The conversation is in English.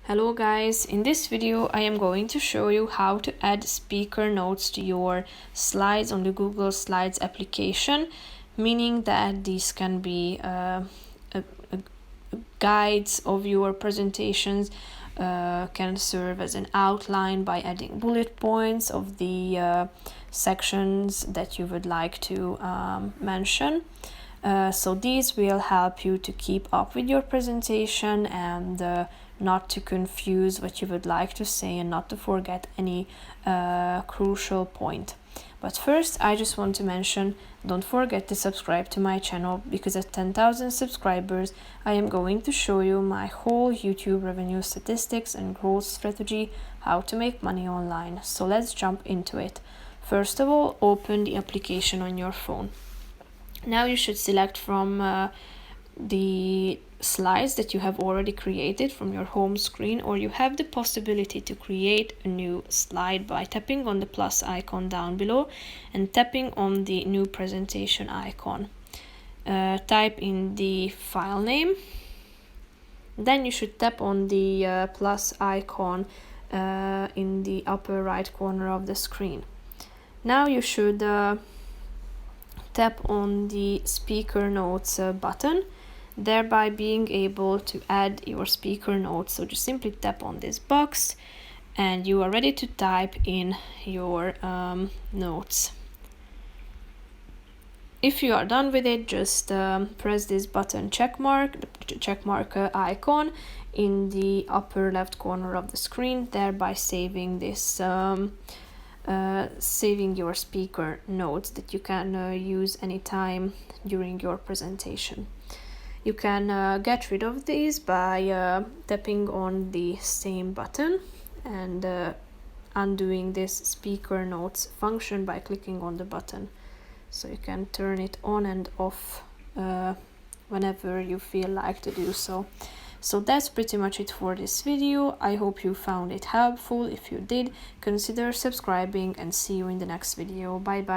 Hello guys, in this video I am going to show you how to add speaker notes to your slides on the Google Slides application, meaning that these can be guides of your presentations, can serve as an outline by adding bullet points of the sections that you would like to mention. So these will help you to keep up with your presentation and not to confuse what you would like to say and not to forget any crucial point. But first, I just want to mention, don't forget to subscribe to my channel, because at 10,000 subscribers, I am going to show you my whole YouTube revenue statistics and growth strategy, how to make money online. So let's jump into it. First of all, open the application on your phone. Now you should select from the slides that you have already created from your home screen, or you have the possibility to create a new slide by tapping on the plus icon down below and tapping on the new presentation icon. Type in the file name, then you should tap on the plus icon in the upper right corner of the screen. Now you should tap on the speaker notes button, thereby being able to add your speaker notes. So just simply tap on this box and you are ready to type in your notes. If you are done with it, just press this button the check mark icon in the upper left corner of the screen, thereby saving this saving your speaker notes that you can use anytime during your presentation. You can get rid of these by tapping on the same button and undoing this speaker notes function by clicking on the button. So you can turn it on and off whenever you feel like to do so. So that's pretty much it for this video. I hope you found it helpful. If you did, consider subscribing and see you in the next video. Bye bye.